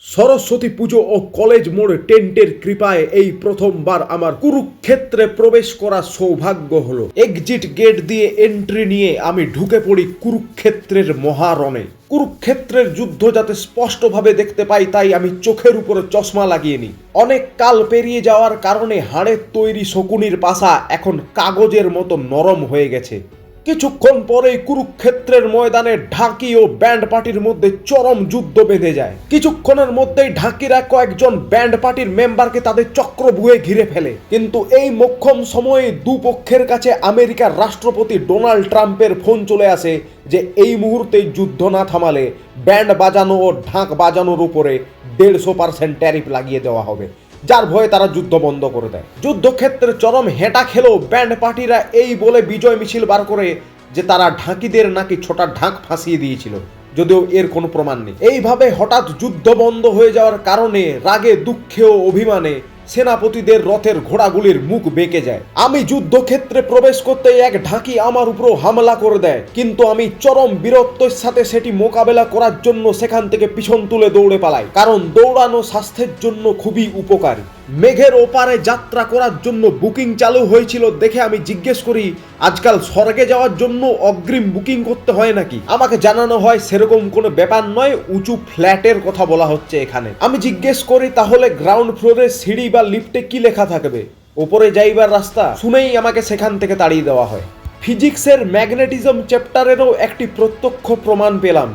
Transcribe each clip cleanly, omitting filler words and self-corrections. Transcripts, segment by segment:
সরস্বতী পুজো ও college মোড় টেন্টের কৃপায় এই প্রথমবার আমার কুরুক্ষেত্রে প্রবেশ করার সৌভাগ্য হলো। এক্সিট গেট দিয়ে এন্ট্রি নিয়ে আমি ঢুকে পড়ি কুরুক্ষেত্রের মহারণে। কুরুক্ষেত্রের যুদ্ধ যাতে স্পষ্টভাবে দেখতে পাই তাই আমি চোখের উপরে চশমা লাগিয়ে নিই। অনেক কাল পেরিয়ে যাওয়ার কারণে হাড়ের তৈরি শকুনির পাশা এখন কাগজের মতো নরম হয়ে গেছে। কিছুক্ষণ পরেই কুরুক্ষেত্রের ময়দানে ঢাকি ও ব্যান্ড পার্টির মধ্যে চরম যুদ্ধ বেঁধে যায়। কিছুক্ষণের মধ্যেই ঢাকিরা কয়েকজন ব্যান্ড পার্টির মেম্বারকে তাদের চক্রব্যূহে ঘিরে ফেলে, কিন্তু এই মোক্ষম সময়ে দুপক্ষের কাছে আমেরিকার রাষ্ট্রপতি ডোনাল্ড ট্রাম্পের ফোন চলে আসে যে এই মুহূর্তে যুদ্ধ না থামালে ব্যান্ড বাজানো ও ঢাক বাজানোর উপরে 150% ট্যারিফ লাগিয়ে দেওয়া হবে, যার ভয়ে তারা যুদ্ধ বন্ধ করে দেয়। যুদ্ধক্ষেত্রে চরম হেঁটা খেলেও ব্যান্ড পার্টিরা এই বলে বিজয় মিছিল বার করে যে তারা ঢাকিদের নাকি ছোটা ঢাক ফাঁসিয়ে দিয়েছিল, যদিও এর কোনো প্রমাণ নেই। এইভাবে হঠাৎ যুদ্ধ বন্ধ হয়ে যাওয়ার কারণে রাগে দুঃখে ও অভিমানে সেনাপতিদের রথের ঘোড়াগুলির মুখ বেঁকে যায়। আমি যুদ্ধক্ষেত্রে প্রবেশ করতেই এক ঢাকি আমার উপর হামলা করে দেয়, কিন্তু আমি চরম বীরত্বের সাথে সেটি মোকাবেলা করার জন্য সেখান থেকে পিছন তুলে দৌড়ে পালাই, কারণ দৌড়ানো স্বাস্থ্যের জন্য খুবই উপকারী। মেঘের ওপারে যাত্রা করার জন্য বুকিং চালু হয়েছিল দেখে আমি জিজ্ঞেস করি, আজকাল স্বর্গে যাওয়ার জন্য অগ্রিম বুকিং করতে হয় নাকি? আমাকে জানানো হয় সেরকম কোনো ব্যাপার নয়, উঁচু ফ্ল্যাটের কথা বলা হচ্ছে এখানে। আমি জিজ্ঞেস করি তাহলে গ্রাউন্ড ফ্লোরে সিঁড়ি বা লিফটে কি লেখা থাকবে, ওপরে যাইবার রাস্তা? শুনেই আমাকে সেখান থেকে তাড়িয়ে দেওয়া হয়। ফিজিক্সের ম্যাগনেটিজম চ্যাপ্টারেরও একটি প্রত্যক্ষ প্রমাণ পেলাম,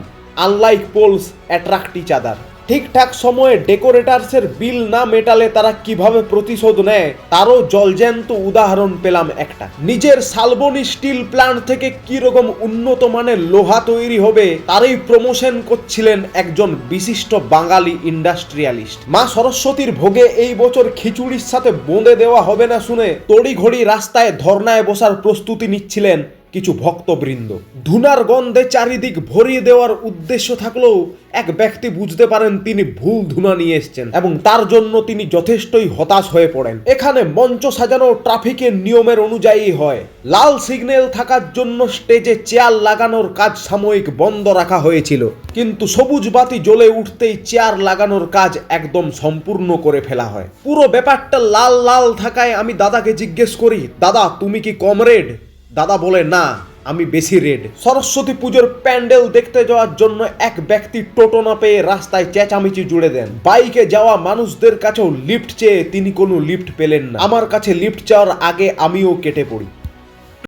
unlike poles attract each other. ঠিকঠাক সময়ে ডেকোরেটার্সের বিল না মেটালে তারা কিভাবে প্রতিশোধ নেয় তারও জলজ্যান্ত উদাহরণ পেলাম একটা। নিজের শালবনী স্টিল প্ল্যান্ট থেকে কিরকম উন্নত মানের লোহা তৈরি হবে তারই প্রমোশন করছিলেন একজন বিশিষ্ট বাঙালি ইন্ডাস্ট্রিয়ালিস্ট। মা সরস্বতীর ভোগে এই বছর খিচুড়ির সাথে বোঁদে দেওয়া হবে না শুনে তড়িঘড়ি রাস্তায় ধর্নায় বসার প্রস্তুতি নিচ্ছিলেন কিছু ভক্তবৃন্দ। ধুনার গন্ধে চারিদিক ভরিয়ে দেওয়ার উদ্দেশ্য থাকলেও এক ব্যক্তি বুঝতে পারেন তিনি ভুল ধুনা নিয়ে এসছেন এবং তার জন্য তিনি যথেষ্টই হতাশ হয়ে পড়েন। এখানে মঞ্চ সাজানো ট্রাফিকের নিয়মের অনুযায়ী হয়। লাল সিগন্যাল থাকার জন্য স্টেজে চেয়ার লাগানোর কাজ সাময়িক বন্ধ রাখা হয়েছিল, কিন্তু সবুজ বাতি জ্বলে উঠতেই চেয়ার লাগানোর কাজ একদম সম্পূর্ণ করে ফেলা হয়। পুরো ব্যাপারটা লাল লাল থাকায় আমি দাদাকে জিজ্ঞেস করি, দাদা তুমি কি কমরেড? দাদা বলে, না আমি বেশি রেড। সরস্বতী পুজোর প্যান্ডেল দেখতে যাওয়ার জন্য এক ব্যক্তি টোটো না পেয়ে রাস্তায় চেঁচামেচি জুড়ে দেন। বাইকে যাওয়া মানুষদের কাছেও লিফট চেয়ে তিনি কোনো লিফট পেলেন না। আমার কাছে লিফট চাওয়ার আগে আমিও কেটে পড়ি।